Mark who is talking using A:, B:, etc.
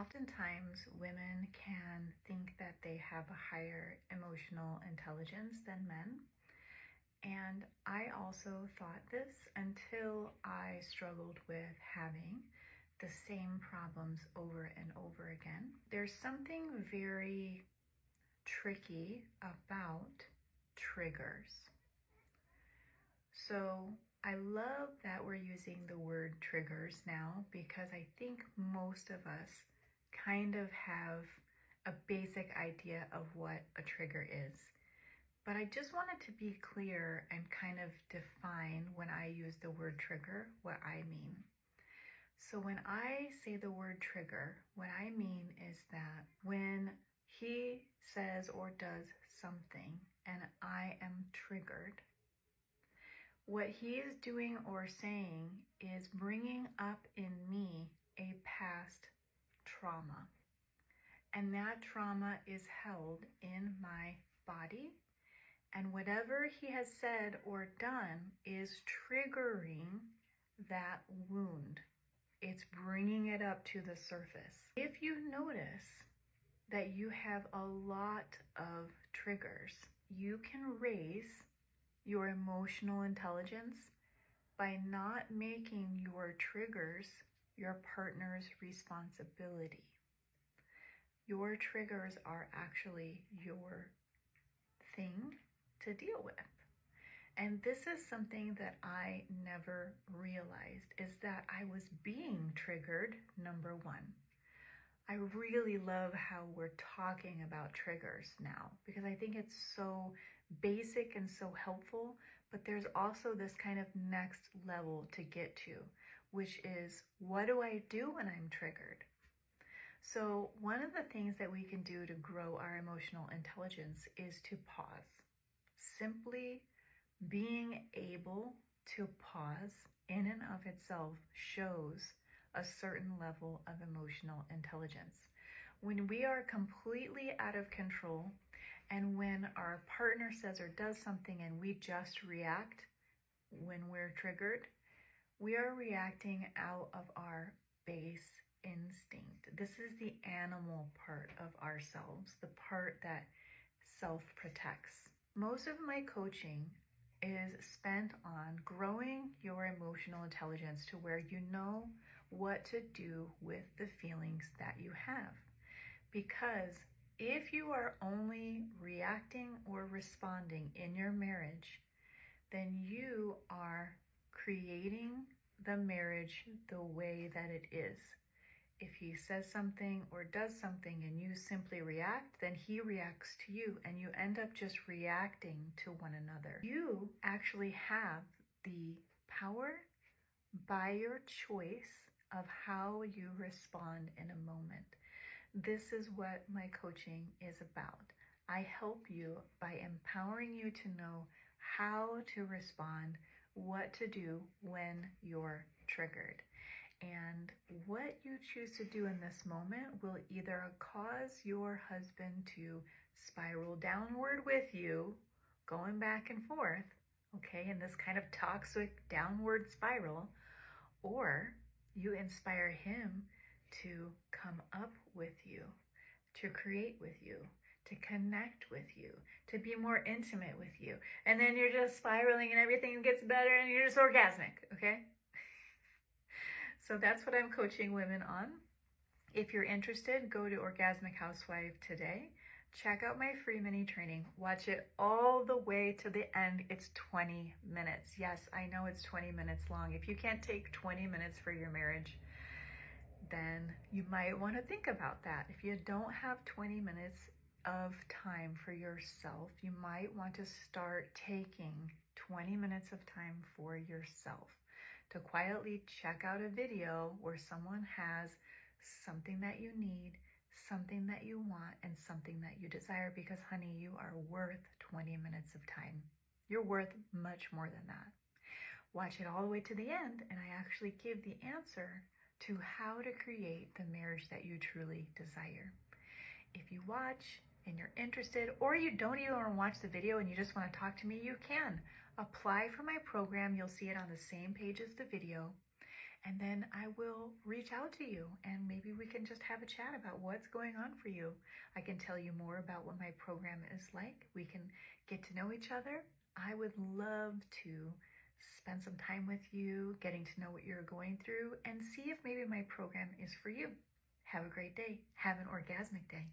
A: Oftentimes, women can think that they have a higher emotional intelligence than men. And I also thought this until I struggled with having the same problems over and over again. There's something very tricky about triggers. So I love that we're using the word triggers now, because I think most of us kind of have a basic idea of what a trigger is. But I just wanted to be clear and kind of define, when I use the word trigger, what I mean. So when I say the word trigger, what I mean is that when he says or does something and I am triggered, what he is doing or saying is bringing up in me a past trauma. And that trauma is held in my body. And whatever he has said or done is triggering that wound. It's bringing it up to the surface. If you notice that you have a lot of triggers, you can raise your emotional intelligence by not making your triggers your partner's responsibility. Your triggers are actually your thing to deal with. And this is something that I never realized, is that I was being triggered, number one. I really love how we're talking about triggers now, because I think it's so basic and so helpful, but there's also this kind of next level to get to, which is, what do I do when I'm triggered? So one of the things that we can do to grow our emotional intelligence is to pause. Simply being able to pause in and of itself shows a certain level of emotional intelligence. When we are completely out of control, and when our partner says or does something and we just react when we're triggered, we are reacting out of our base instinct. This is the animal part of ourselves, the part that self-protects. Most of my coaching is spent on growing your emotional intelligence to where you know what to do with the feelings that you have. Because if you are only reacting or responding in your marriage, then you are creating the marriage the way that it is. If he says something or does something and you simply react, then he reacts to you, and you end up just reacting to one another. You actually have the power, by your choice, of how you respond in a moment. This is what my coaching is about. I help you by empowering you to know how to respond, what to do when you're triggered. And what you choose to do in this moment will either cause your husband to spiral downward with you, going back and forth, okay, in this kind of toxic downward spiral, or you inspire him to come up with you, to create with you, to connect with you, to be more intimate with you. And then you're just spiraling and everything gets better and you're just orgasmic, okay? So that's what I'm coaching women on. If you're interested, go to Orgasmic Housewife today. Check out my free mini training. Watch it all the way to the end. It's 20 minutes. Yes, I know it's 20 minutes long. If you can't take 20 minutes for your marriage, then you might want to think about that. If you don't have 20 minutes of time for yourself, you might want to start taking 20 minutes of time for yourself, to quietly check out a video where someone has something that you need, something that you want, and something that you desire, because honey, you are worth 20 minutes of time. You're worth much more than that. Watch it all the way to the end, and I actually give the answer to how to create the marriage that you truly desire. If you watch and you're interested, or you don't even want to watch the video and you just want to talk to me, you can apply for my program. You'll see it on the same page as the video. And then I will reach out to you and maybe we can just have a chat about what's going on for you. I can tell you more about what my program is like. We can get to know each other. I would love to spend some time with you, getting to know what you're going through, and see if maybe my program is for you. Have a great day. Have an orgasmic day.